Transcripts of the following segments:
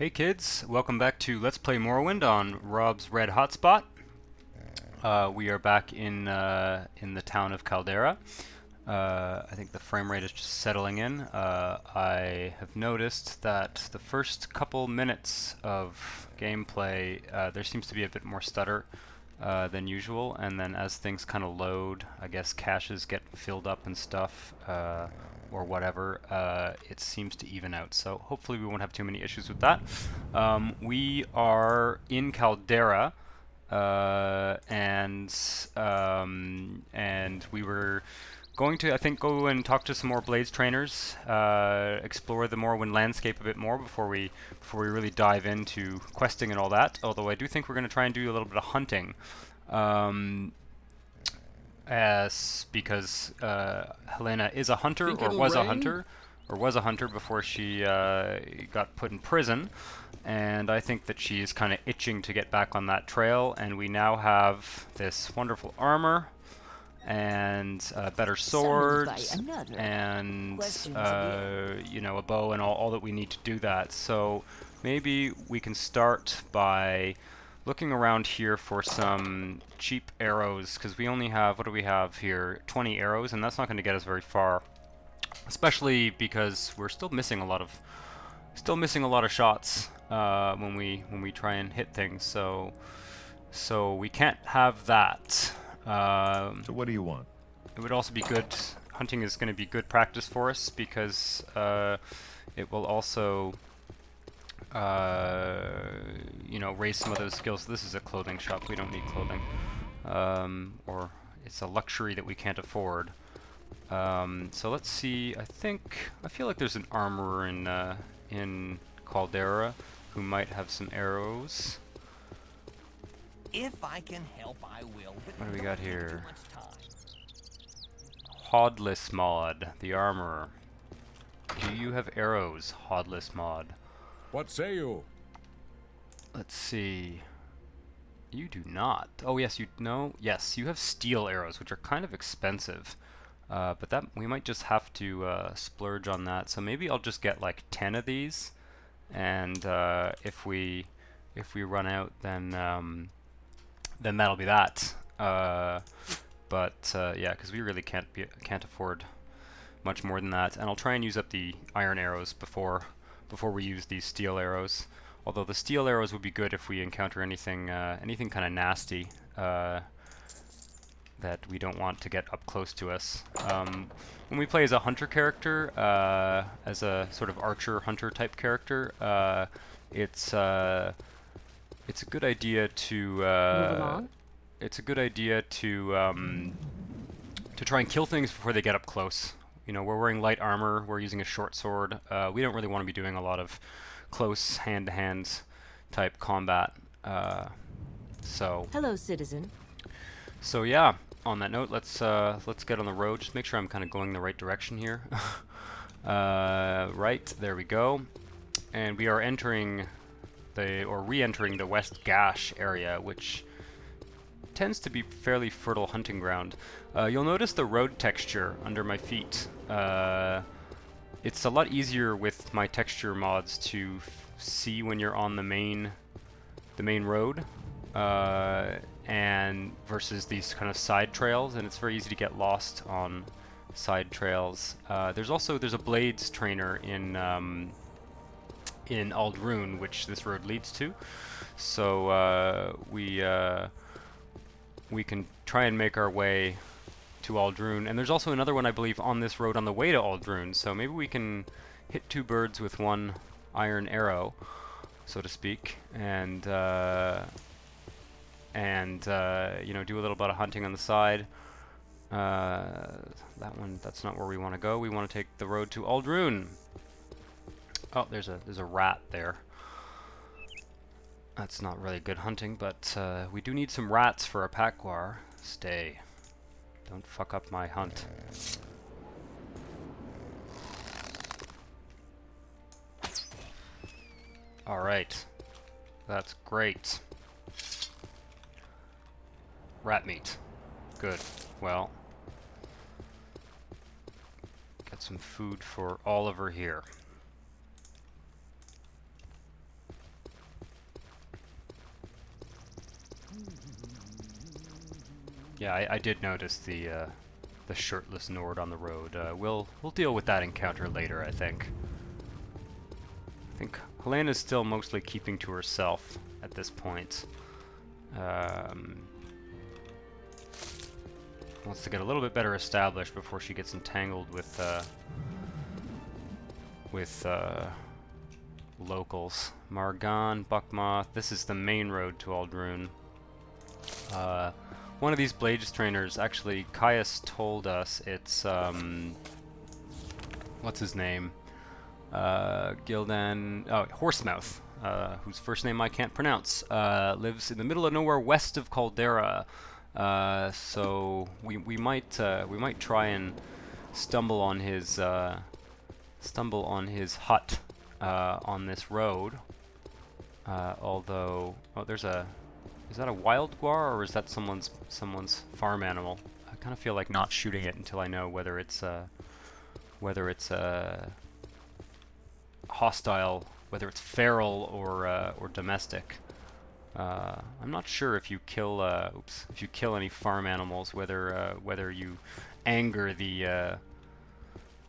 Hey kids, welcome back to Let's Play Morrowind on Rob's Red Hotspot. We are back in the town of Caldera. I think the frame rate is just settling in. I have noticed that the first couple minutes of gameplay there seems to be a bit more stutter than usual, and then as things kind of load, I guess caches get filled up and stuff, or whatever, it seems to even out. So hopefully we won't have too many issues with that. We are in Caldera, and we were going to, I think, go and talk to some more Blades trainers, explore the Morrowind landscape a bit more before we really dive into questing and all that. Although I do think we're going to try and do a little bit of hunting, because Hlena is a hunter, or was a hunter, before she got put in prison, and I think that she is kind of itching to get back on that trail. And we now have this wonderful armor and a better sword and you know, a bow and all that we need to do that. So maybe we can start by looking around here for some cheap arrows, because we only have, what do we have here, 20 arrows, and that's not going to get us very far, especially because we're still missing a lot of shots when we try and hit things. So we can't have that. So what do you want? It would also be good, hunting is going to be good practice for us, because it will also you know, raise some of those skills. This is a clothing shop, we don't need clothing, or it's a luxury that we can't afford. So let's see, I feel like there's an armorer in Caldera who might have some arrows. If I can help, I will. What do we got here? Hodless Mod, the armorer. Do you have arrows, Hodless Mod? What say you? Let's see. You do not. Oh yes, yes, you have steel arrows, which are kind of expensive. But that we might just have to splurge on that. So maybe I'll just get like 10 of these, and if we run out, then that'll be that. Yeah, because we really can't afford much more than that. And I'll try and use up the iron arrows before we use these steel arrows. Although the steel arrows would be good if we encounter anything kind of nasty that we don't want to get up close to us. When we play as a hunter character, as a sort of archer hunter type character, it's a good idea to to try and kill things before they get up close. You know, we're wearing light armor, we're using a short sword. We don't really want to be doing a lot of close hand-to-hand type combat. Hello, citizen. So yeah, on that note, let's get on the road. Just make sure I'm kind of going the right direction here. Right, there we go. And we are re-entering the West Gash area, which tends to be fairly fertile hunting ground. You'll notice the road texture under my feet. It's a lot easier with my texture mods to see when you're on the main road, and versus these kind of side trails, and it's very easy to get lost on side trails. There's a Blades trainer in Ald'Ruhn, which this road leads to. So we can try and make our way to Ald'Ruhn, and there's also another one, I believe, on this road on the way to Ald'Ruhn, so maybe we can hit two birds with one iron arrow, so to speak, and you know, do a little bit of hunting on the side. That's not where we want to go. We want to take the road to Ald'Ruhn. Oh, there's a rat there. That's not really good hunting, but we do need some rats for our pack, Guar. Stay. Don't fuck up my hunt. Alright. That's great. Rat meat. Good. Well, get some food for Oliver here. Yeah, I did notice the shirtless Nord on the road. We'll deal with that encounter later, I think. I think Helena's still mostly keeping to herself at this point. Wants to get a little bit better established before she gets entangled with locals. Margan, Buckmoth. This is the main road to Ald'Ruhn. One of these Blades trainers, actually, Caius told us it's, what's his name? Gildan, Horsemouth, whose first name I can't pronounce, lives in the middle of nowhere west of Caldera. So we might try and stumble on his hut on this road. Although, is that a wild Guar or is that someone's farm animal? I kind of feel like not shooting it until I know whether it's hostile, whether it's feral or domestic. I'm not sure if you kill any farm animals, whether you anger the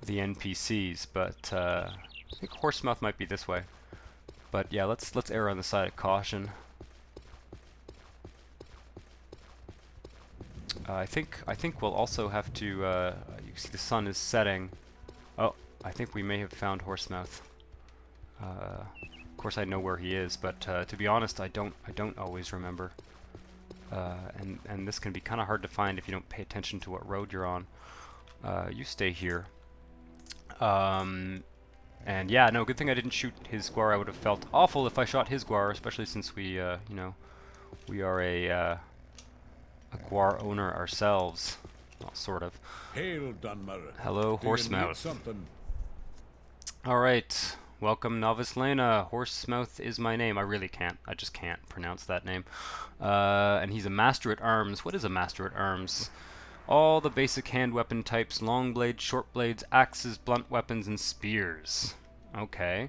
NPCs, but I think Horsemouth might be this way. But yeah, let's err on the side of caution. I think we'll also have to. You see, the sun is setting. Oh, I think we may have found Horsemouth. Of course, I know where he is, but to be honest, I don't always remember. And this can be kind of hard to find if you don't pay attention to what road you're on. You stay here. And yeah, no, good thing I didn't shoot his Guar. I would have felt awful if I shot his Guar, especially since we, you know, we are a Guar owner ourselves. Well, sort of. Hail, Dunmer. Hello, Horsemouth. Alright, welcome, Novice Hlena. Horsemouth is my name. I just can't pronounce that name. And he's a Master at Arms. What is a Master at Arms? All the basic hand weapon types: long blades, short blades, axes, blunt weapons, and spears. Okay.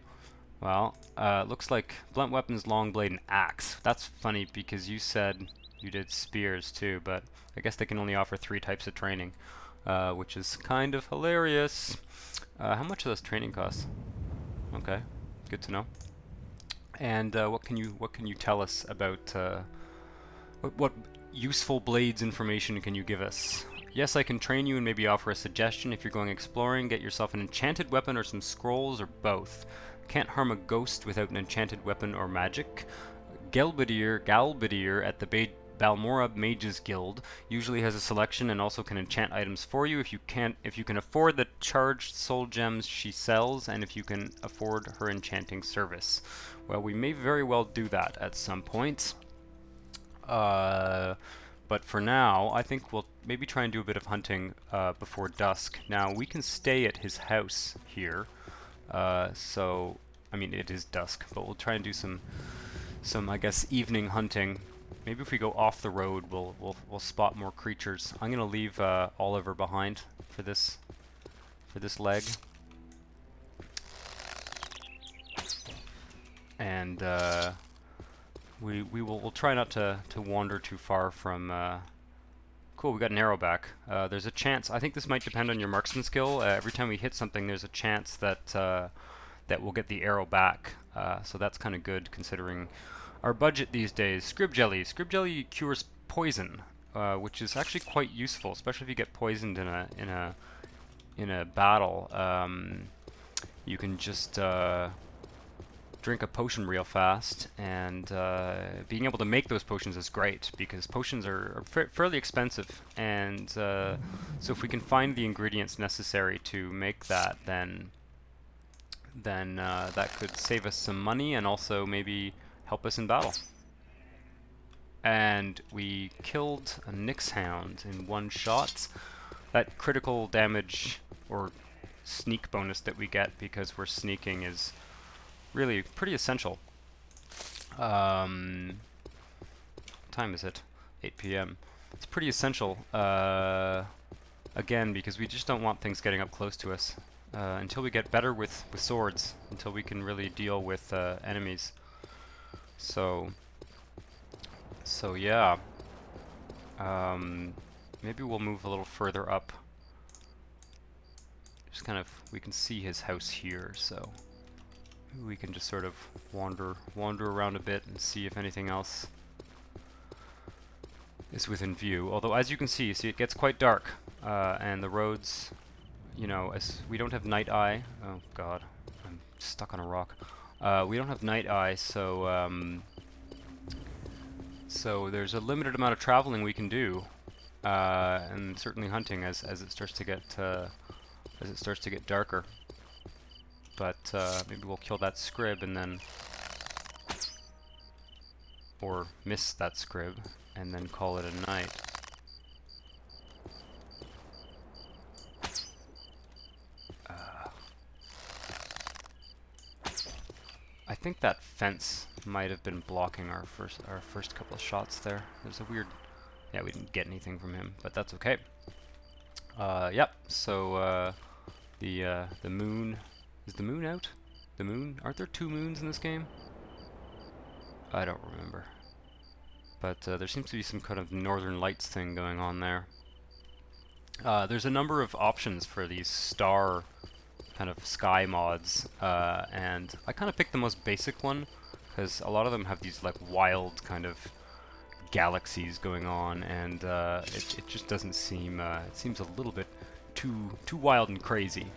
Well, looks like blunt weapons, long blade, and axe. That's funny because you said you did spears too, but I guess they can only offer 3 types of training, which is kind of hilarious. How much do those training cost? Okay, good to know. And what can you tell us about what useful blades information can you give us? Yes, I can train you and maybe offer a suggestion. If you're going exploring, get yourself an enchanted weapon or some scrolls, or both. Can't harm a ghost without an enchanted weapon or magic. Galbadir at the Balmora Mages Guild usually has a selection and also can enchant items for you if you can afford the charged soul gems she sells, and if you can afford her enchanting service. Well, we may very well do that at some point. But for now, I think we'll maybe try and do a bit of hunting before dusk. Now, we can stay at his house here. So, I mean, it is dusk, but we'll try and do some I guess, evening hunting. Maybe if we go off the road, we'll spot more creatures. I'm gonna leave Oliver behind for this leg, and we'll try not to wander too far from. Cool, we got an arrow back. There's a chance. I think this might depend on your marksman skill. Every time we hit something, there's a chance that that we'll get the arrow back. So that's kind of good considering our budget these days. Scrib jelly. Scrib jelly cures poison, which is actually quite useful, especially if you get poisoned in a battle. You can just drink a potion real fast, and being able to make those potions is great because potions are fairly expensive, and so if we can find the ingredients necessary to make that, then that could save us some money and also maybe help us in battle. And we killed a Nyx Hound in one shot. That critical damage or sneak bonus that we get because we're sneaking is really pretty essential. What time is it? 8 p.m. It's pretty essential, again, because we just don't want things getting up close to us until we get better with swords, until we can really deal with enemies. So yeah. maybe we'll move a little further up. Just kind of, we can see his house here, so we can just sort of wander around a bit and see if anything else is within view. Although, as you can see, it gets quite dark, and the roads, you know, as we don't have night eye. Oh God, I'm stuck on a rock. We don't have night eye, so so there's a limited amount of traveling we can do, and certainly hunting as it starts to get darker. But maybe we'll kill that scrib and then, or miss that scrib and then call it a night. I think that fence might have been blocking our first couple of shots there. There's a weird, yeah, we didn't get anything from him, but that's okay. Yep. So the moon, is the moon out? The moon? Aren't there 2 moons in this game? I don't remember. But there seems to be some kind of northern lights thing going on there. There's a number of options for these star kind of sky mods, and I kind of picked the most basic one because a lot of them have these like wild kind of galaxies going on, and it just doesn't seem, it seems a little bit too wild and crazy.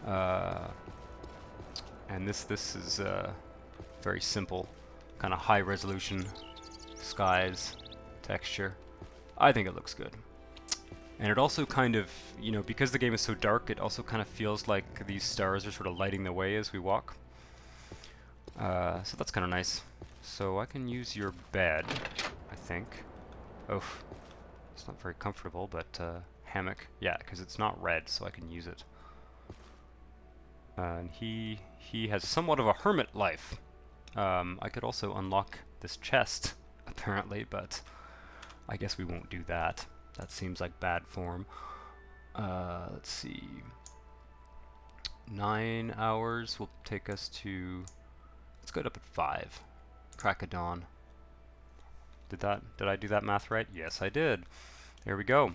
And this is very simple, kind of high resolution skies texture. I think it looks good. And it also kind of, you know, because the game is so dark, it also kind of feels like these stars are sort of lighting the way as we walk. So that's kind of nice. So I can use your bed, I think. Oh, it's not very comfortable, but hammock. Yeah, because it's not red, so I can use it. And he has somewhat of a hermit life. I could also unlock this chest, apparently, but I guess we won't do that. That seems like bad form. Let's see. 9 hours will take us to... Let's go up at 5. Crack of dawn. Did I do that math right? Yes, I did. There we go.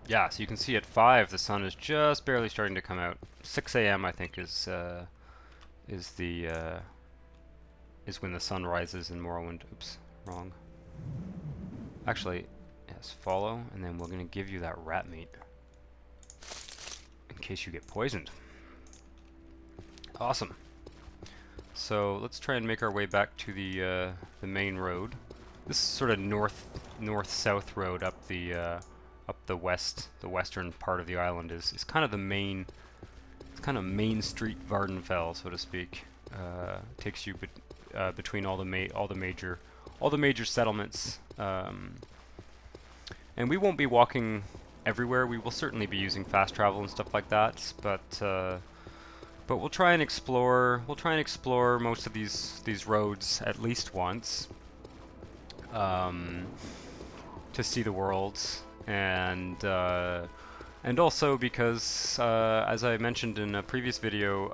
Yeah, so you can see at 5 the sun is just barely starting to come out. 6 a.m. I think is when the sun rises in Morrowind. Oops, wrong. Actually, yes, follow, and then we're gonna give you that rat meat in case you get poisoned. Awesome. So let's try and make our way back to the main road. This sort of north-south road up the western part of the island is kind of the main. It's kind of Main Street Vardenfell, so to speak. Takes you between all the major settlements. And we won't be walking everywhere. We will certainly be using fast travel and stuff like that, but we'll try and explore. We'll try and explore most of these roads at least once, to see the worlds, and also because, as I mentioned in a previous video,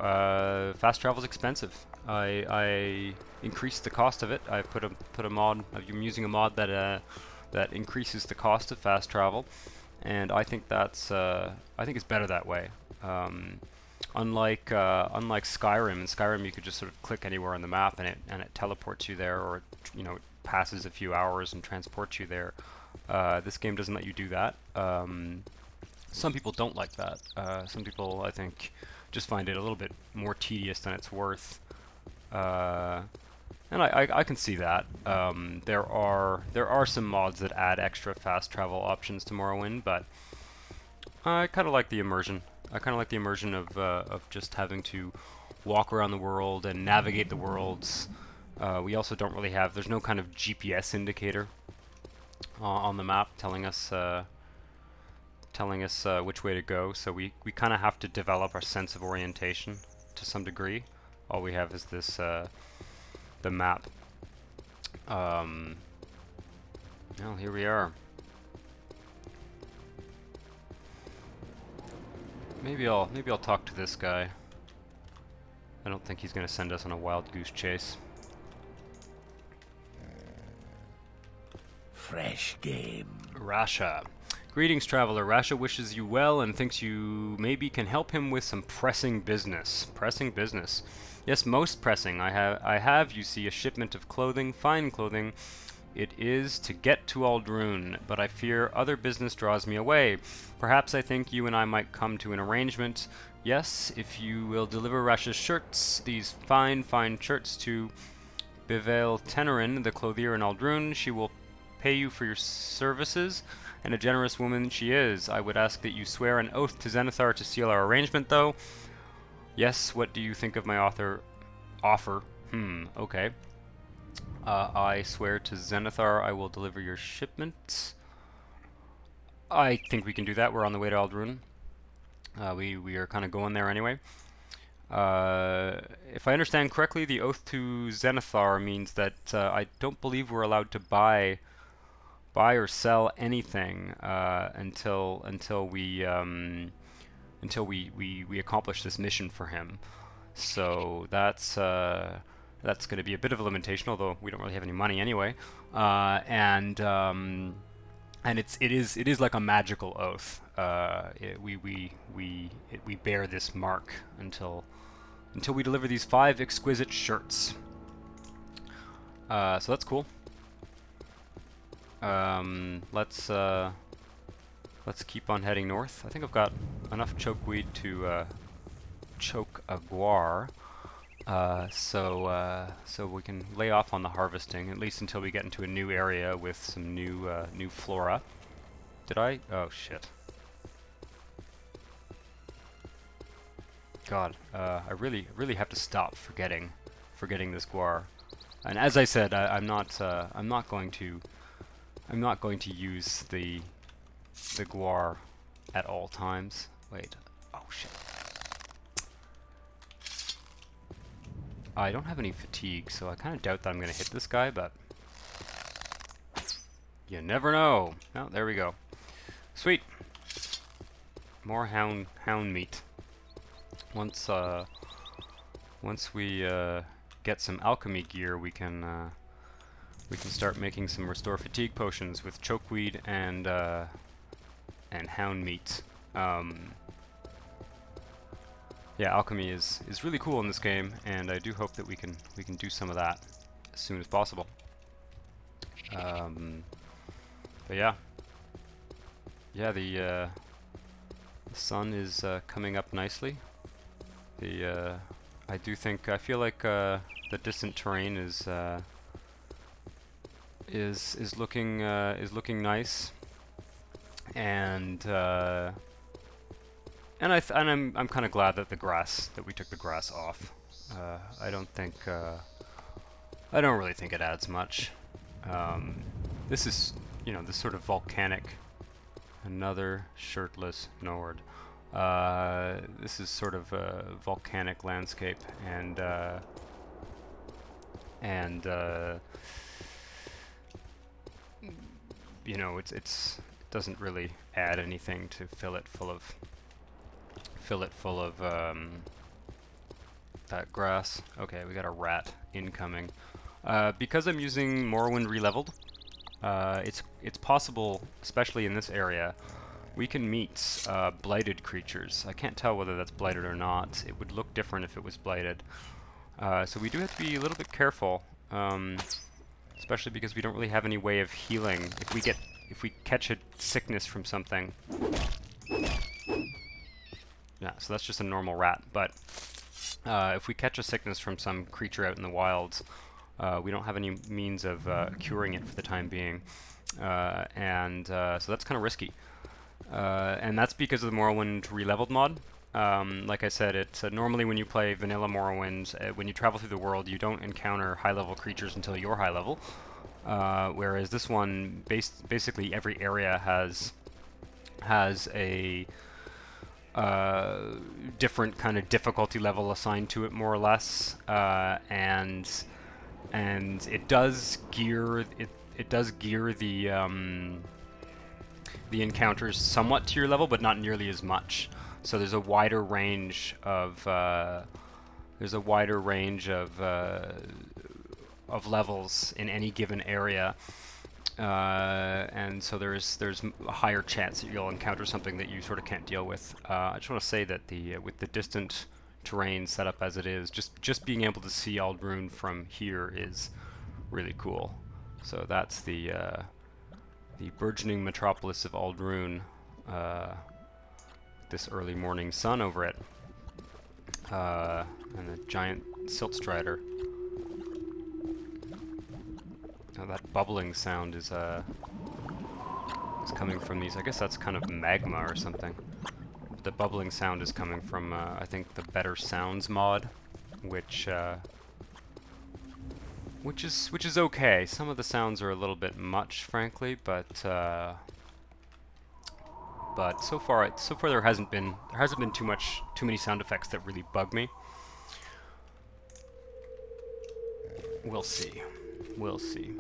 fast travel is expensive. I increased the cost of it. I put a mod. I'm using a mod that increases the cost of fast travel, and I think that's it's better that way. Unlike Skyrim, in Skyrim you could just sort of click anywhere on the map and it teleports you there, or it passes a few hours and transports you there. This game doesn't let you do that. Some people don't like that. Some people, I think, just find it a little bit more tedious than it's worth. And I can see that. There are some mods that add extra fast travel options to Morrowind, but I kind of like the immersion. I kind of like the immersion of just having to walk around the world and navigate the worlds. We also don't really have. There's no kind of GPS indicator on the map telling us which way to go. So we kind of have to develop our sense of orientation to some degree. All we have is this the map. Well, here we are. Maybe I'll talk to this guy. I don't think he's gonna send us on a wild goose chase. fresh game. Rasha. Greetings, traveler. Rasha wishes you well and thinks you maybe can help him with some pressing business. Pressing business. Yes, most pressing. I have, you see, a shipment of clothing, fine clothing. It is to get to Ald'Ruhn, but I fear other business draws me away. Perhaps I think you and I might come to an arrangement. Yes, if you will deliver Rasha's shirts, these fine shirts to Bivel Tenerin, the clothier in Ald'Ruhn, she will pay you for your services, and a generous woman she is. I would ask that you swear an oath to Zenithar to seal our arrangement, though. Yes, what do you think of my offer? Okay. I swear to Zenithar I will deliver your shipment. I think we can do that. We're on the way to Ald'Ruhn. We are kind of going there anyway. If I understand correctly, the oath to Zenithar means that I don't believe we're allowed to buy or sell anything until we accomplish this mission for him. So that's going to be a bit of a limitation, although we don't really have any money anyway. And it is like a magical oath. We bear this mark until we deliver these 5 exquisite shirts. So that's cool. Let's keep on heading north. I think I've got enough chokeweed to choke a Guar. So we can lay off on the harvesting, at least until we get into a new area with some new flora. Did I? Oh shit. God, I really have to stop forgetting this Guar. And as I said, I'm not going to use the Guar at all times. Wait. Oh shit. I don't have any fatigue, so I kind of doubt that I'm going to hit this guy, but you never know. Oh, there we go. Sweet. More hound meat. Once we get some alchemy gear, we can start making some restore fatigue potions with chokeweed and hound meat. Yeah, alchemy is really cool in this game, and I do hope that we can do some of that as soon as possible. But yeah, the sun is coming up nicely. I feel like the distant terrain is looking nice, and I'm kind of glad that we took the grass off. I don't really think it adds much. This is, this sort of volcanic. Another shirtless Nord. This is sort of a volcanic landscape, and it doesn't really add anything to fill it full of that grass. Okay, we got a rat incoming. Because I'm using Morrowind Releveled, it's possible, especially in this area, we can meet blighted creatures. I can't tell whether that's blighted or not. It would look different if it was blighted. So we do have to be a little bit careful, especially because we don't really have any way of healing. If we catch a sickness from something. Yeah, so that's just a normal rat. But if we catch a sickness from some creature out in the wilds, we don't have any means of curing it for the time being. So that's kind of risky. And that's because of the Morrowind Releveled mod. Like I said, it's normally when you play vanilla Morrowind, when you travel through the world, you don't encounter high-level creatures until you're high level. Whereas this one, basically every area has a different kind of difficulty level assigned to it, more or less, and it does gear the encounters somewhat to your level, but not nearly as much. So there's a wider range of levels in any given area, and so there's a higher chance that you'll encounter something that you sort of can't deal with. I just want to say that with the distant terrain set up as it is, just being able to see Ald'Ruhn from here is really cool. So that's the burgeoning metropolis of Ald'Ruhn, this early morning sun over it, and a giant silt strider. Now that bubbling sound is coming from these. I guess that's kind of magma or something. The bubbling sound is coming from I think the Better Sounds mod, which is okay. Some of the sounds are a little bit much, frankly, but so far there hasn't been too many sound effects that really bug me. We'll see. We'll see.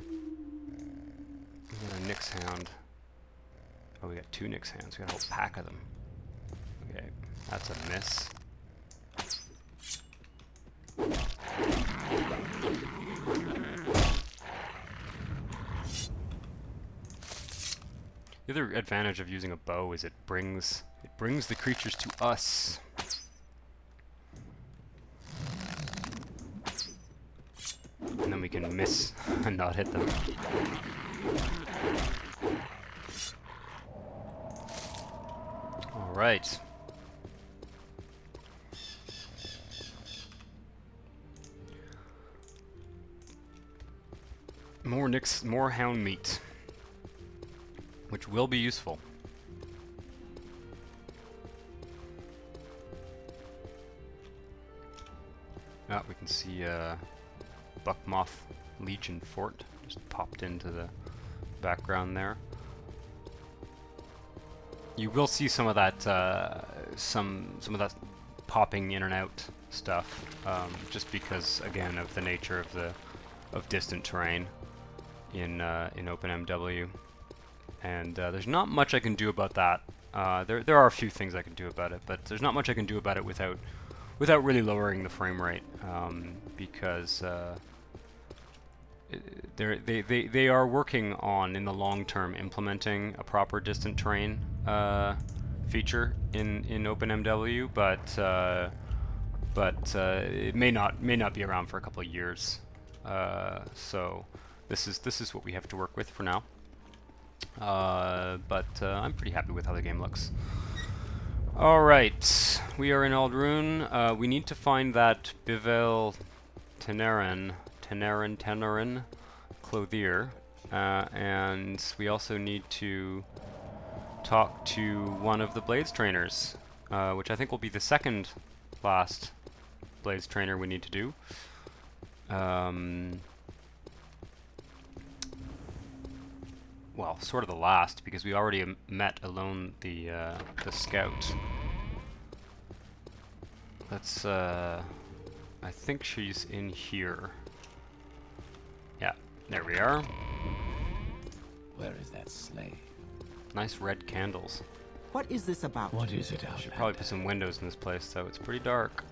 We got a Nyx hound. Oh, we got 2 Nyx hounds. We got a whole pack of them. Okay, that's a miss. The other advantage of using a bow is it brings the creatures to us. And then we can miss and not hit them. All right. More hound meat, which will be useful. Ah, we can see Buckmoth Legion Fort just popped into the background there. You will see some of that some of that popping in and out stuff, just because again of the nature of distant terrain in OpenMW, and there's not much I can do about that. There are a few things I can do about it, but there's not much I can do about it without really lowering the frame rate, because they are working on, in the long term, implementing a proper distant terrain feature in OpenMW, but it may not be around for a couple of years. So this is what we have to work with for now. But I'm pretty happy with how the game looks. Alright, we are in Ald'Ruhn. We need to find that Bivel Tenerin Clothier, and we also need to talk to one of the Blades trainers, which I think will be the second last Blades trainer we need to do. Well, sort of the last, because we already met Alone the scout. Let's I think she's in here. Yeah, there we are. Where is that slave? Nice red candles. What is this about? What is it, Ald'Ruhn? Should probably put some windows in this place, though. It's pretty dark.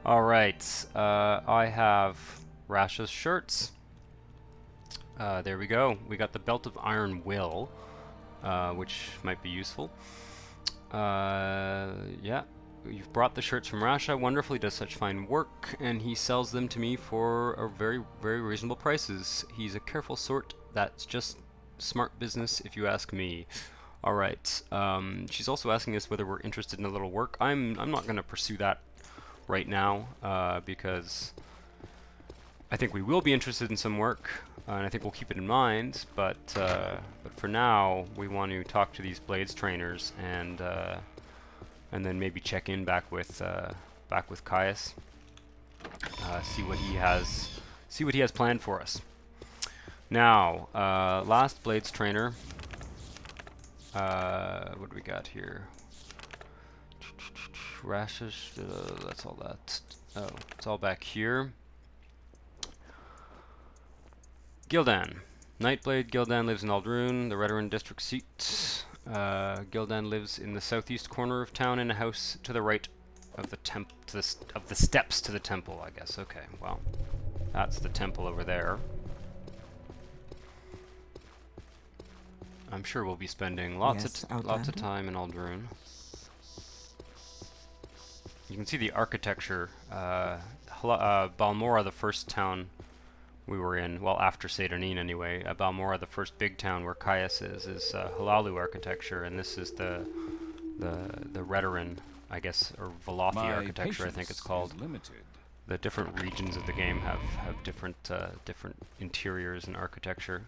Alright, I have Rasha's shirts. There we go. We got the Belt of Iron Will, which might be useful. Yeah, you've brought the shirts from Rasha. Wonderful, he does such fine work, and he sells them to me for a very, very reasonable prices. He's a careful sort. That's just smart business, if you ask me. Alright, she's also asking us whether we're interested in a little work. I'm not going to pursue that right now, because I think we will be interested in some work, and I think we'll keep it in mind, but for now, we want to talk to these Blades trainers, and then maybe check in back with Caius, see what he has planned for us. Now, last Blades trainer. What do we got here? Rashes. That's all that. Oh, it's all back here. Gildan. Nightblade Gildan lives in Ald'Ruhn, the Redoran district seat. Gildan lives in the southeast corner of town in a house to the right of the steps to the temple, I guess. Okay, well, that's the temple over there. I'm sure we'll be spending lots of time in Ald'Ruhn. You can see the architecture. Balmora, the first town we were in, well, after Seydonin anyway. Balmora, the first big town where Caius is Hlaalu architecture, and this is the Redoran, I guess, or Velothi architecture, I think it's called. The different regions of the game have different interiors and architecture.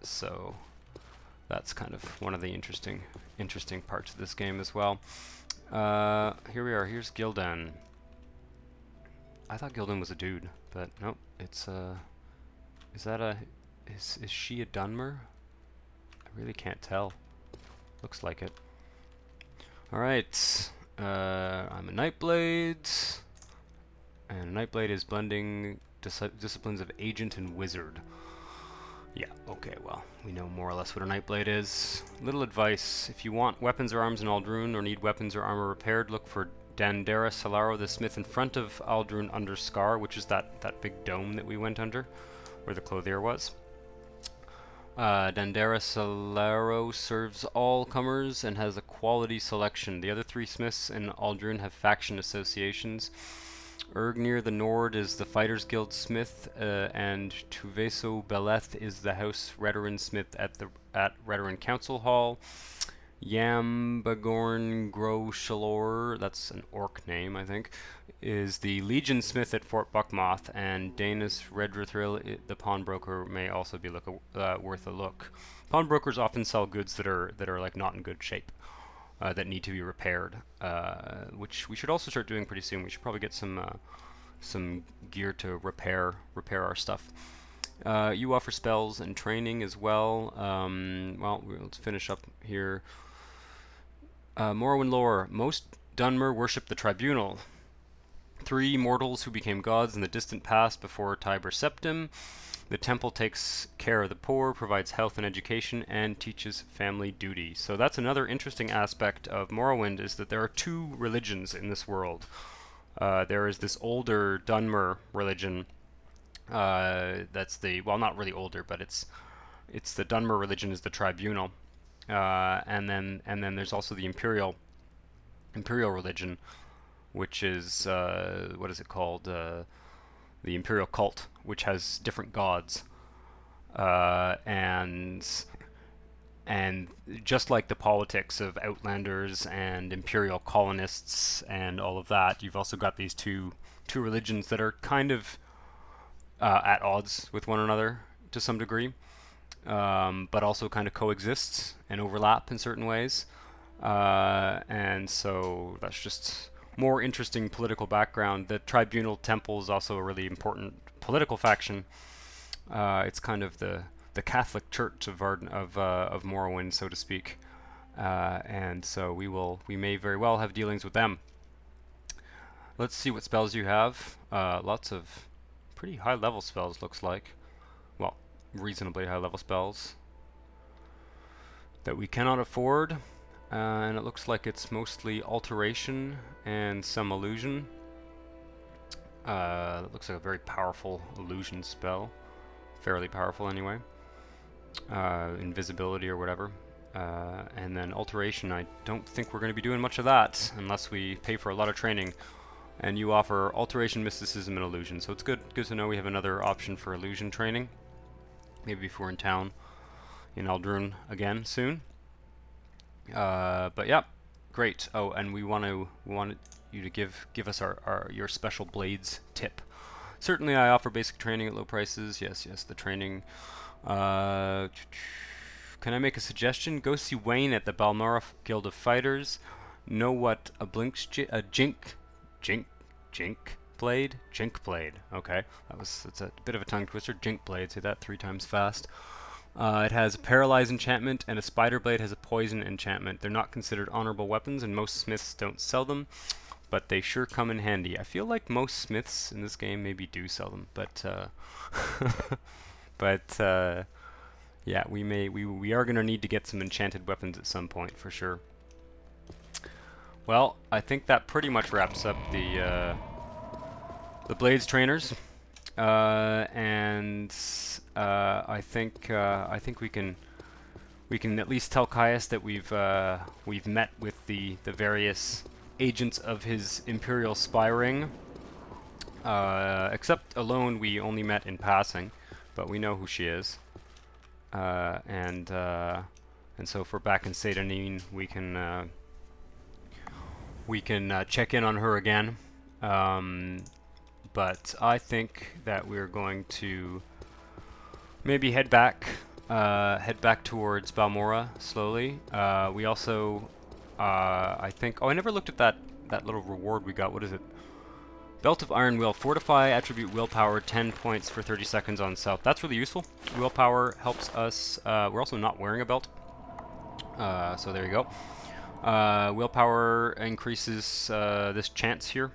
So that's kind of one of the interesting parts of this game as well. Here we are. Here's Gildan. I thought Gildan was a dude, but nope. It's is she a Dunmer? I really can't tell. Looks like it. All right. I'm a Nightblade, and a Nightblade is blending disciplines of Agent and Wizard. Yeah, okay, well, we know more or less what a Nightblade is. Little advice: if you want weapons or arms in Ald'Ruhn, or need weapons or armor repaired, look for Dandara Solaro, the smith in front of Ald'Ruhn under Scar, which is that big dome that we went under, where the clothier was. Dandara Solaro serves all comers and has a quality selection. The other 3 smiths in Ald'Ruhn have faction associations. Ergnir the Nord is the Fighters Guild smith, and Tuveso Beleth is the House Redoran smith at Redoran Council Hall. Yambagorn Gro Shalor, that's an orc name, I think, is the Legion Smith at Fort Buckmoth, and Danis Redrithril, the pawnbroker, may also be worth a look. Pawnbrokers often sell goods that are like not in good shape, that need to be repaired, which we should also start doing pretty soon. We should probably get some gear to repair our stuff. You offer spells and training as well. Well, let's finish up here. Morrowind lore. Most Dunmer worship the Tribunal. 3 mortals who became gods in the distant past before Tiber Septim. The temple takes care of the poor, provides health and education, and teaches family duty. So that's another interesting aspect of Morrowind, is that there are 2 religions in this world. There is this older Dunmer religion. That's the, well, not really older, but it's the Dunmer religion is the Tribunal, and then there's also the Imperial religion, which is what is it called? The Imperial cult, which has different gods, and just like the politics of Outlanders and Imperial colonists and all of that, you've also got these two religions that are kind of at odds with one another to some degree, but also kind of coexist and overlap in certain ways, and so that's just more interesting political background. The Tribunal Temple is also a really important political faction. It's kind of the Catholic Church of Morrowind, so to speak, and so we may very well have dealings with them. Let's see what spells you have. Lots of pretty high level spells, looks like. Well, reasonably high level spells that we cannot afford, and it looks like it's mostly alteration and some illusion. It looks like a very powerful illusion spell, fairly powerful anyway. Invisibility or whatever, and then alteration. I don't think we're going to be doing much of that unless we pay for a lot of training. And you offer alteration, mysticism, and illusion. So it's good to know we have another option for illusion training. Maybe if we're in town in Ald'Ruhn again soon. But yeah, great. Oh, and we want you to give us your special blades tip. Certainly, I offer basic training at low prices. Yes, the training. Can I make a suggestion? Go see Wayne at the Balmora Guild of Fighters. Know what a Jink blade. Okay, it's a bit of a tongue twister. Jink blade. Say that 3 times fast. It has a paralyze enchantment, and a spider blade has a poison enchantment. They're not considered honorable weapons, and most smiths don't sell them, but they sure come in handy. I feel like most smiths in this game maybe do sell them, but yeah, we are gonna need to get some enchanted weapons at some point for sure. Well, I think that pretty much wraps up the Blades trainers. And I think we can at least tell Caius that we've met with the various agents of his Imperial spy ring. Except Alone, we only met in passing, but we know who she is. And so if we're back in Satanine, we can check in on her again. But I think that we're going to maybe head back towards Balmora slowly. We also, I think, oh, I never looked at that little reward we got. What is it? Belt of Iron Will. Fortify attribute willpower, 10 points for 30 seconds on south. That's really useful. Willpower helps us. We're also not wearing a belt. So there you go. Willpower increases this chance here.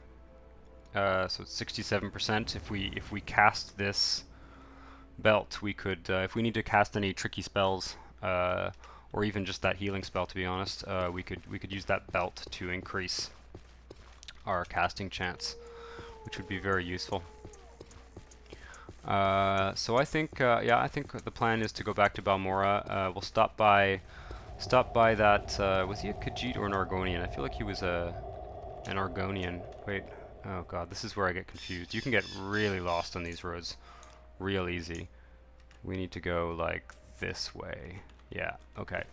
So it's 67%. If we cast this belt, we could, if we need to cast any tricky spells, or even just that healing spell, to be honest, we could use that belt to increase our casting chance, which would be very useful. So I think, yeah, I think the plan is to go back to Balmora. We'll stop by that. Was he a Khajiit or an Argonian? I feel like he was an Argonian. Wait. Oh god, this is where I get confused. You can get really lost on these roads real easy. We need to go like this way. Yeah, okay.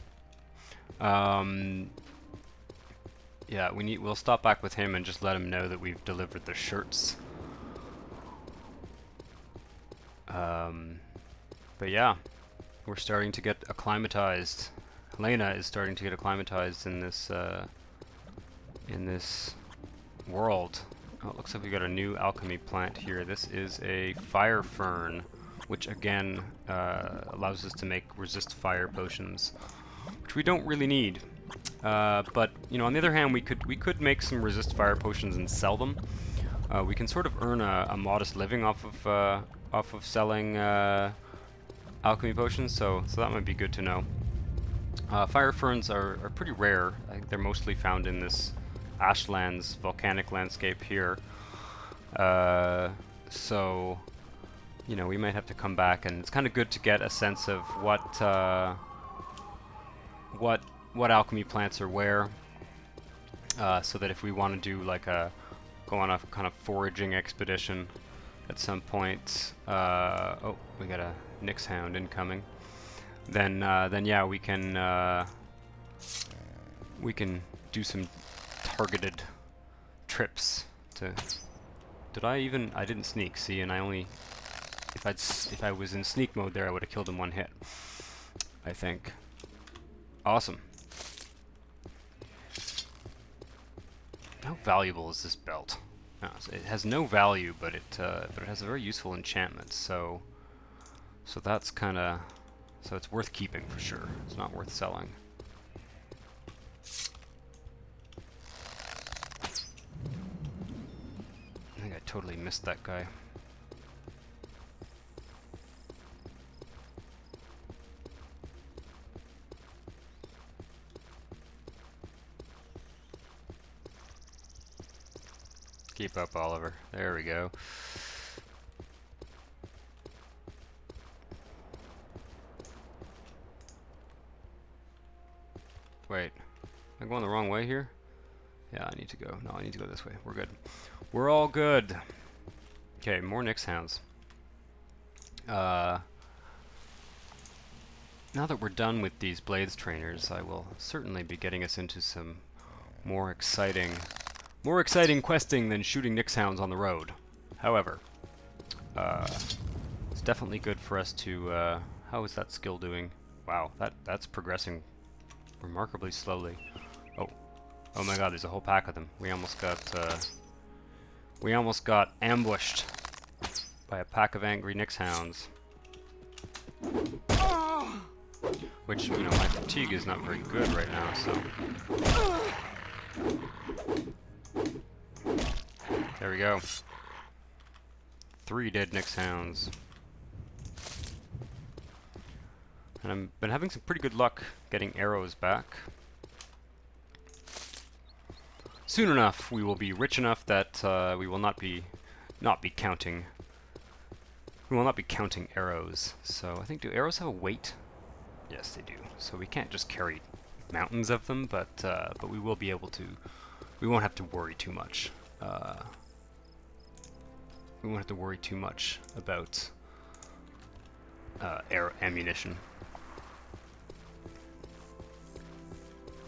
Yeah, we'll stop back with him and just let him know that we've delivered the shirts. But yeah, we're starting to get acclimatized. Hlena is starting to get acclimatized in this world. Oh, it looks like we got a new alchemy plant here. This is a fire fern, which again allows us to make resist fire potions, which we don't really need. But you know, on the other hand, we could make some resist fire potions and sell them. We can sort of earn a modest living off of selling alchemy potions, so that might be good to know. Fire ferns are pretty rare. I think they're mostly found in this Ashlands volcanic landscape here. So, you know, we might have to come back, and it's kind of good to get a sense of what alchemy plants are where, so that if we want to do like go on a kind of foraging expedition at some point. Oh, we got a Nyx Hound incoming. Then yeah, we can do some targeted trips to. I didn't sneak, see, and I only, if I was in sneak mode there, I would have killed him one hit, I think. Awesome. How valuable is this belt? No, it has no value, but it has a very useful enchantment, so that's kind of, so it's worth keeping for sure. It's not worth selling. I think I totally missed that guy. Keep up, Oliver. There we go. Wait, am I going the wrong way here? Yeah, I need to go. No, I need to go this way. We're good. We're all good. Okay, more Nyx Hounds. Now that we're done with these Blades trainers, I will certainly be getting us into some more exciting questing than shooting Nyx Hounds on the road. However, it's definitely good for us to. How is that skill doing? Wow, that's progressing remarkably slowly. Oh my God! There's a whole pack of them. We almost got ambushed by a pack of angry Nyx Hounds. Which, you know, my fatigue is not very good right now, so. There we go. 3 dead Nyx Hounds. And I've been having some pretty good luck getting arrows back. Soon enough, we will be rich enough that we will not be counting We will not be counting arrows. So I think, do arrows have a weight? Yes, they do. So we can't just carry mountains of them, but we will be able to. We won't have to worry too much. We won't have to worry too much about ammunition.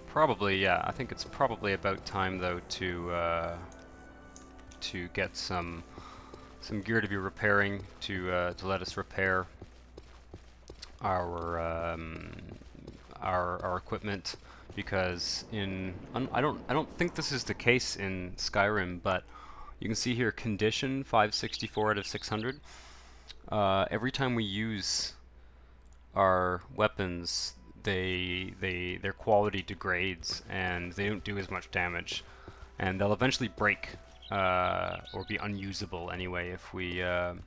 Probably, yeah. I think it's probably about time though to get some gear to be repairing to let us repair our equipment, because I don't think this is the case in Skyrim, but you can see here condition 564 out of 600. Every time we use our weapons, their quality degrades and they don't do as much damage, and they'll eventually break or be unusable anyway if we don't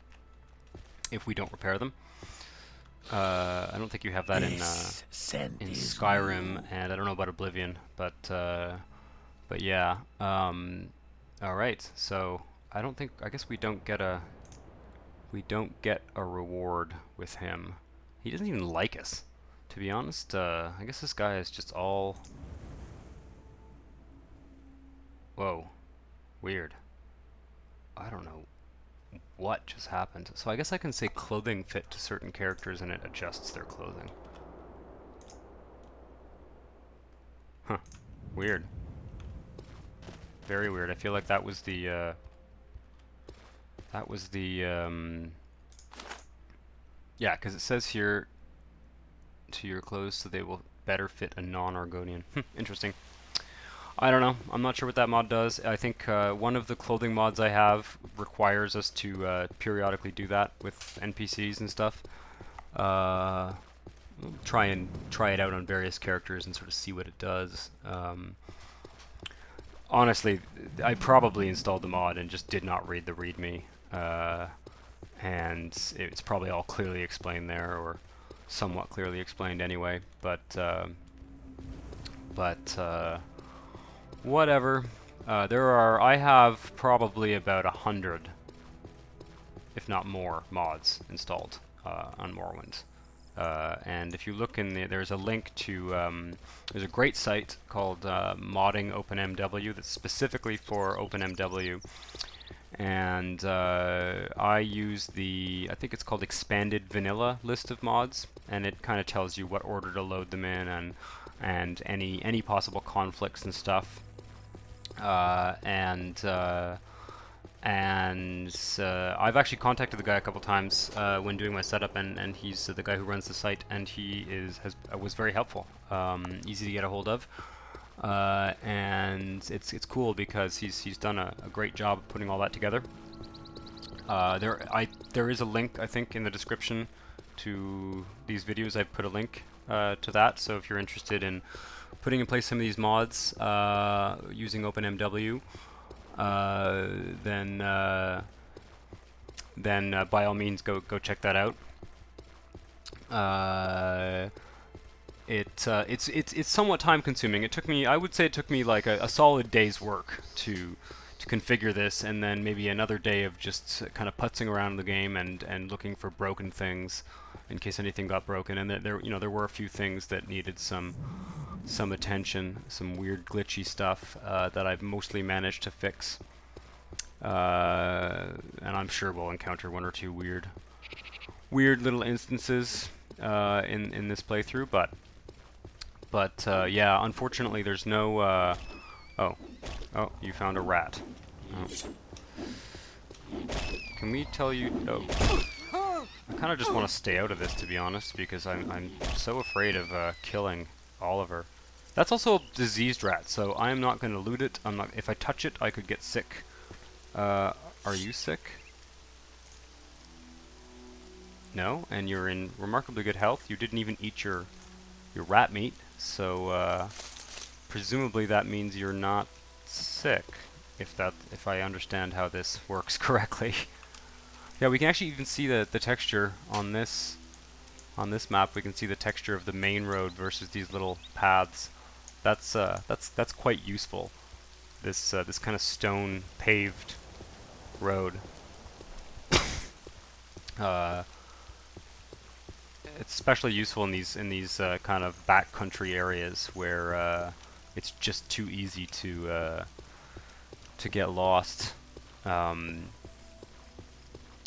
repair them. I don't think you have that in Skyrim, and I don't know about Oblivion, but yeah. All right, so I guess we don't get a reward with him. He doesn't even like us, to be honest. I guess this guy is just all... Whoa. Weird. I don't know what just happened. So I guess I can say clothing fit to certain characters and it adjusts their clothing. Huh. Weird. Very weird. I feel like that was the yeah, because it says here to your clothes so they will better fit a non-Argonian. Interesting. I don't know. I'm not sure what that mod does. I think one of the clothing mods I have requires us to periodically do that with NPCs and stuff. Try it out on various characters and sort of see what it does. Honestly, I probably installed the mod and just did not read the README. And it's probably all clearly explained there, or somewhat clearly explained anyway. But whatever. I have probably about 100, if not more, mods installed on Morrowind. And if you look in there's a link to, there's a great site called Modding OpenMW that's specifically for OpenMW. And I use I think it's called Expanded Vanilla list of mods, and it kind of tells you what order to load them in and any possible conflicts and stuff. I've actually contacted the guy a couple times when doing my setup, and he's the guy who runs the site, and he was very helpful, easy to get a hold of, and it's cool because he's done a great job of putting all that together. There is a link, I think, in the description to these videos. I put a link to that, so if you're interested in putting in place some of these mods using OpenMW, then by all means go check that out. It's somewhat time consuming. I would say it took me like a solid day's work to configure this, and then maybe another day of just kind of putzing around the game and looking for broken things in case anything got broken. And there were a few things that needed some attention, some weird glitchy stuff that I've mostly managed to fix. And I'm sure we'll encounter one or two weird little instances in this playthrough, but yeah, unfortunately there's no oh, you found a rat. Oh. Can we tell you? Oh, I kind of just want to stay out of this, to be honest, because I'm so afraid of killing Oliver. That's also a diseased rat, so I am not going to loot it. If I touch it, I could get sick. Are you sick? No, and you're in remarkably good health. You didn't even eat your rat meat, so presumably that means you're not sick. If I understand how this works correctly. Yeah, we can actually even see the texture on this map. We can see the texture of the main road versus these little paths. That's quite useful. This kind of stone paved road. It's especially useful in these kind of backcountry areas where it's just too easy to get lost.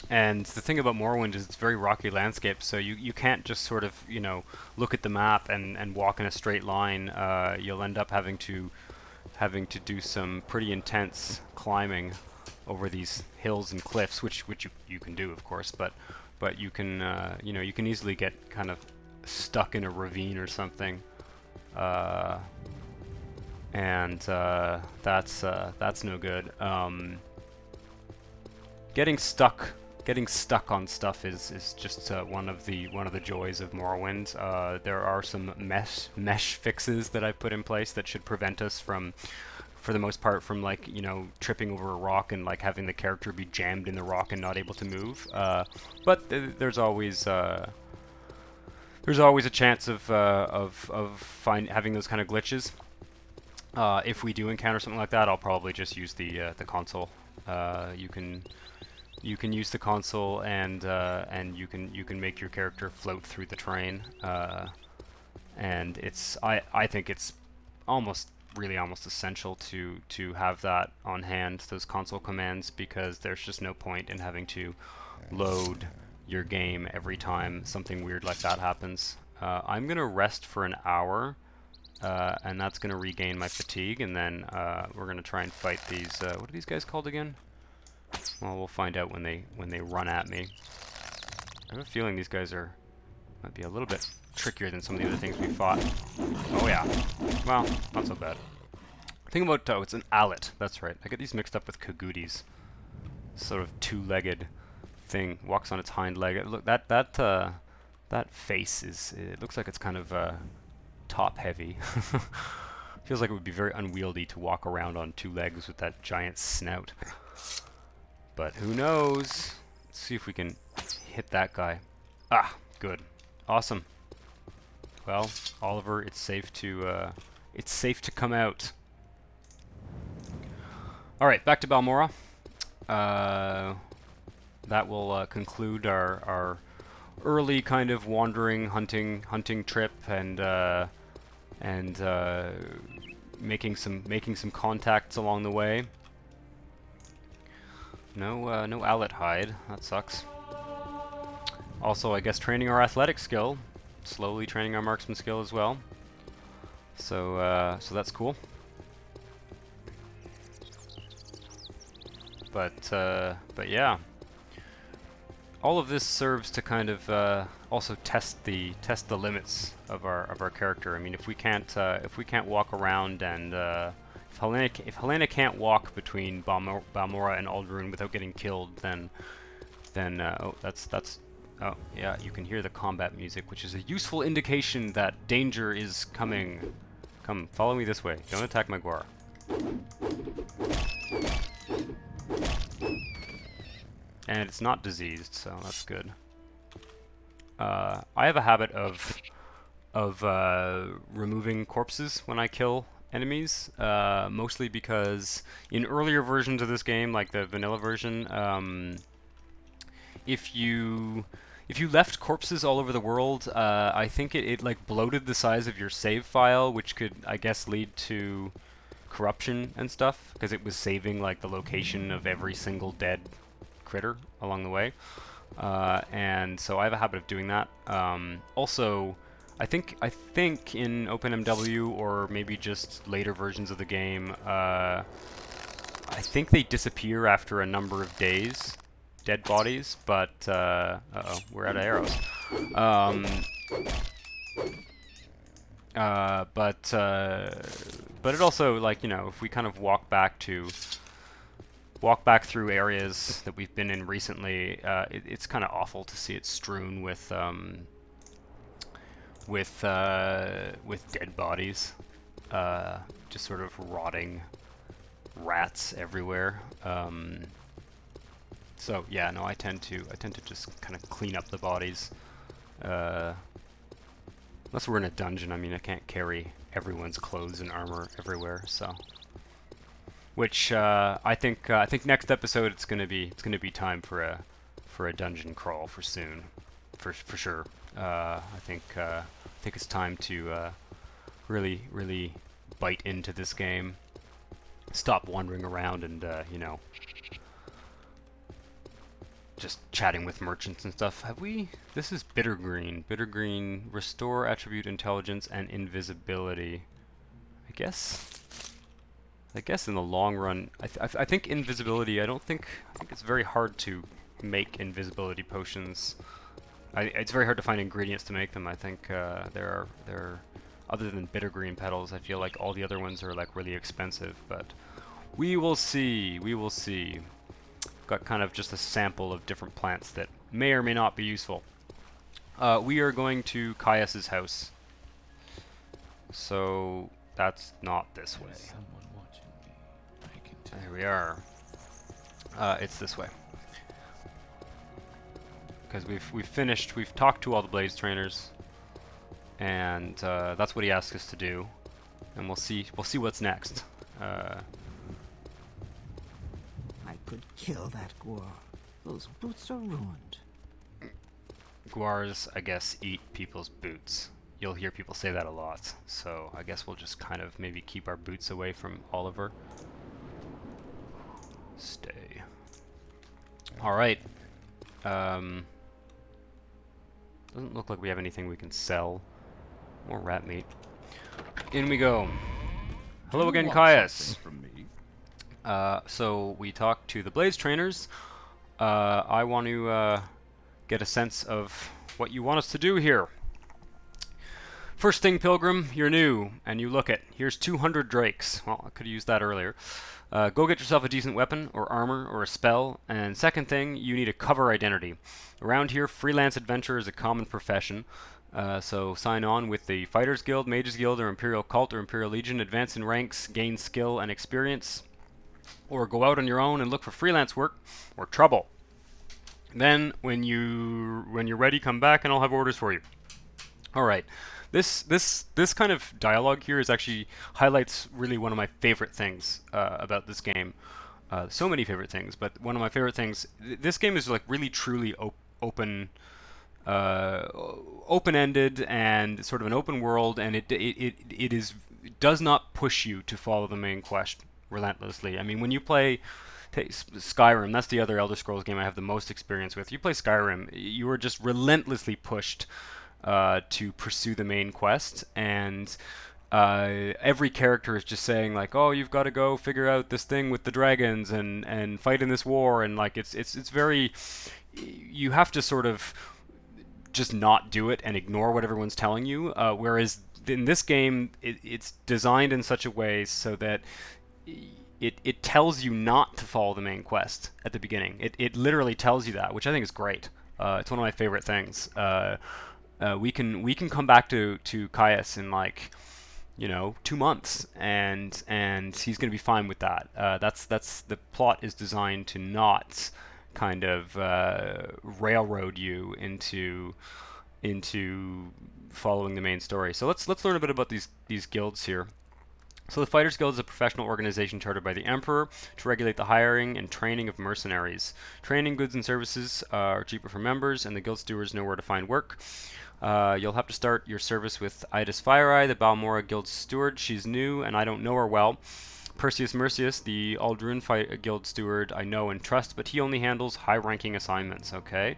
And the thing about Morrowind is it's very rocky landscape, so you can't just sort of, you know, look at the map and walk in a straight line. You'll end up having to do some pretty intense climbing over these hills and cliffs, which you can do, of course, but you can you know, you can easily get kind of stuck in a ravine or something, and that's no good. Getting stuck on stuff is just one of the joys of Morrowind. There are some mesh fixes that I've put in place that should prevent us from, for the most part, from, like, you know, tripping over a rock and like having the character be jammed in the rock and not able to move. But there's always a chance of having those kind of glitches. If we do encounter something like that, I'll probably just use the console. You can use the console, and you can make your character float through the terrain, and I think it's almost essential to have that on hand, those console commands, because there's just no point in having to load your game every time something weird like that happens. I'm gonna rest for an hour, and that's gonna regain my fatigue, and then we're gonna try and fight these. What are these guys called again? Well, we'll find out when they run at me. I have a feeling these guys might be a little bit trickier than some of the other things we fought. Oh yeah. Well, not so bad. Think about it's an Alet. That's right. I get these mixed up with Kagooties. Sort of two-legged thing. Walks on its hind leg. Look, that face it looks like it's kind of top-heavy. Feels like it would be very unwieldy to walk around on two legs with that giant snout. But who knows? Let's see if we can hit that guy. Ah, good. Awesome. Well, Oliver, it's safe to come out. All right, back to Balmorra. That will conclude our early kind of wandering, hunting trip, and making some contacts along the way. No Alet hide. That sucks. Also, I guess training our athletic skill, slowly training our marksman skill as well. So that's cool. But yeah, all of this serves to kind of also test the limits of our character. I mean, if we can't walk around, and if Hlena can't walk between Balmorra and Ald'Ruhn without getting killed, then oh, oh yeah, you can hear the combat music, which is a useful indication that danger is coming. Come, follow me this way. Don't attack my Guar. And it's not diseased, so that's good. I have a habit of removing corpses when I kill enemies, mostly because in earlier versions of this game, like the vanilla version, if you left corpses all over the world, I think it like bloated the size of your save file, which could, I guess, lead to corruption and stuff, because it was saving like the location of every single dead critter along the way, and so I have a habit of doing that. Also, I think in OpenMW, or maybe just later versions of the game, I think they disappear after a number of days, dead bodies, but uh-oh, we're out of arrows. But it also, like, you know, if we kind of walk back through areas that we've been in recently, it's kind of awful to see it strewn with dead bodies, just sort of rotting rats everywhere. So yeah, no, I tend to just kind of clean up the bodies, unless we're in a dungeon. I mean, I can't carry everyone's clothes and armor everywhere, so. Which I think next episode it's gonna be time for for a dungeon crawl for soon, for sure. I think it's time to really bite into this game. Stop wandering around and you know, just chatting with merchants and stuff. Have we? This is bitter green. Bitter green, restore attribute intelligence and invisibility. I guess in the long run, I think invisibility. I think it's very hard to make invisibility potions. It's very hard to find ingredients to make them. I think there are other than bitter green petals. I feel like all the other ones are like really expensive, but we will see. We will see. Got kind of just a sample of different plants that may or may not be useful. We are going to Caius's house. So that's not this way. Someone watching me. I can tell. There we are. It's this way. Because we've talked to all the Blaze trainers, and that's what he asked us to do, and we'll see what's next. I could kill that Guar. Those boots are ruined. Guars, I guess, eat people's boots. You'll hear people say that a lot, so I guess we'll just kind of maybe keep our boots away from Oliver. Stay. Alright. Doesn't look like we have anything we can sell. More rat meat. In we go. Hello again, Caius. So we talked to the Blaze trainers. I want to get a sense of what you want us to do here. First thing, Pilgrim, you're new, and you look it. Here's 200 drakes. Well, I could have used that earlier. Go get yourself a decent weapon, or armor, or a spell. And second thing, you need a cover identity. Around here, freelance adventure is a common profession. So sign on with the Fighters Guild, Mages Guild, or Imperial Cult, or Imperial Legion. Advance in ranks, gain skill and experience. Or go out on your own and look for freelance work, or trouble. Then, when you're ready, come back and I'll have orders for you. Alright. This kind of dialogue here is actually highlights really one of my favorite things about this game. So many favorite things, but one of my favorite things. This game is like really truly open-ended and sort of an open world, and it does not push you to follow the main quest relentlessly. I mean, when you play Skyrim, that's the other Elder Scrolls game I have the most experience with. You play Skyrim, you are just relentlessly pushed to pursue the main quest, and every character is just saying like, oh, you've got to go figure out this thing with the dragons and fight in this war, and like it's very, you have to sort of just not do it and ignore what everyone's telling you, whereas in this game it's designed in such a way so that it tells you not to follow the main quest at the beginning. It literally tells you that, which I think is great. It's one of my favorite things. We can come back to Caius in like, 2 months, and he's gonna be fine with that. That's the plot is designed to not kind of railroad you into following the main story. So let's learn a bit about these guilds here. So the Fighters Guild is a professional organization chartered by the Emperor to regulate the hiring and training of mercenaries. Training, goods, and services are cheaper for members, and the guild stewards know where to find work. You'll have to start your service with Idis Fireeye, the Balmora Guild steward. She's new, and I don't know her well. Perseus Mercius, the Ald'Ruhn Guild steward, I know and trust, but he only handles high-ranking assignments, okay?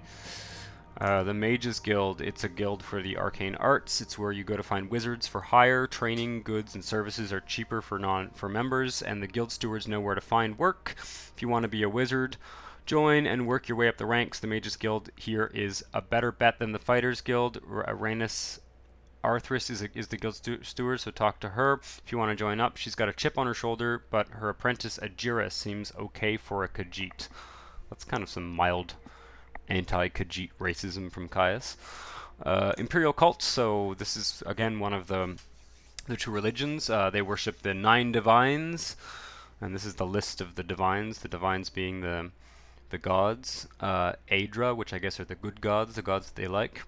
The Mages Guild, it's a guild for the arcane arts. It's where you go to find wizards for hire. Training, goods, and services are cheaper for members, and the guild stewards know where to find work. If you want to be a wizard, join and work your way up the ranks. The Mages Guild here is a better bet than the Fighters Guild. Rhaenys Arthris is the guild steward, so talk to her if you want to join up. She's got a chip on her shoulder, but her apprentice Ajira seems okay for a Khajiit. That's kind of some mild anti-Khajiit racism from Caius. Imperial cults, so this is again one of the two religions. They worship the 9 divines, and this is the list of the divines being the gods. Aedra, which I guess are the good gods, the gods that they like.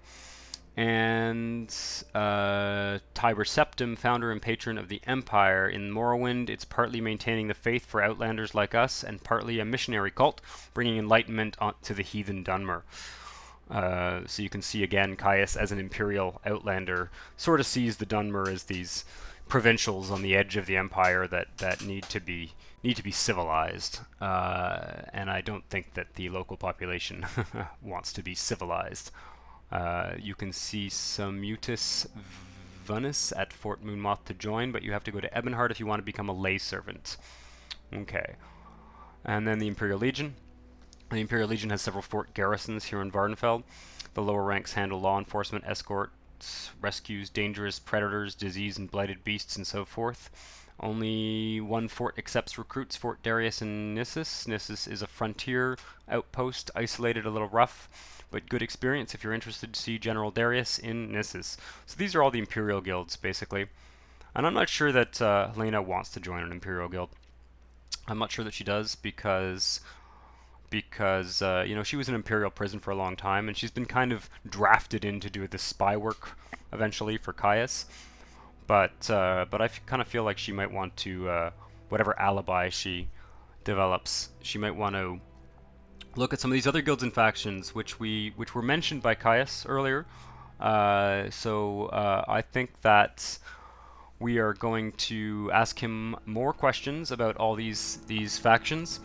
And Tiber Septim, founder and patron of the Empire. In Morrowind, it's partly maintaining the faith for outlanders like us, and partly a missionary cult, bringing enlightenment to the heathen Dunmer. So you can see again, Caius, as an imperial outlander, sort of sees the Dunmer as these provincials on the edge of the Empire that need to be civilized. And I don't think that the local population wants to be civilized. You can see some Mutus Vunus at Fort Moonmoth to join, but you have to go to Ebonheart if you want to become a lay servant. Okay. And then the Imperial Legion. The Imperial Legion has several fort garrisons here in Vardenfeld. The lower ranks handle law enforcement, escorts, rescues, dangerous predators, disease and blighted beasts, and so forth. Only one fort accepts recruits, Fort Darius in Nissus. Nissus is a frontier outpost, isolated, a little rough, but good experience if you're interested to see General Darius in Nissus. So these are all the Imperial guilds, basically. And I'm not sure that Hlena wants to join an Imperial guild. I'm not sure that she does because you know, she was in Imperial prison for a long time, and she's been kind of drafted in to do the spy work eventually for Caius. But I kind of feel like she might want to, whatever alibi she develops, she might want to look at some of these other guilds and factions which were mentioned by Caius earlier. So I think that we are going to ask him more questions about all these factions.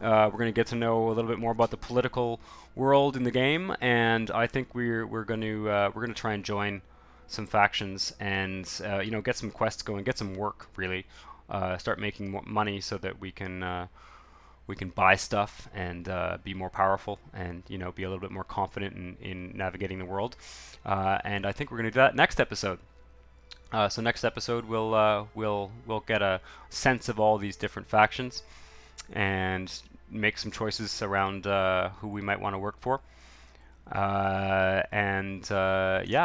We're going to get to know a little bit more about the political world in the game, and I think we're going to try and join some factions and you know, get some quests going, get some work really, start making more money so that we can buy stuff and be more powerful, and you know, be a little bit more confident in navigating the world. And I think we're going to do that next episode. So next episode we'll get a sense of all these different factions and make some choices around who we might want to work for. Yeah,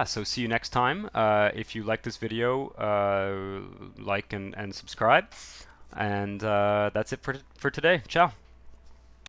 so see you next time. If you like this video, like and subscribe. And that's it for today. Ciao.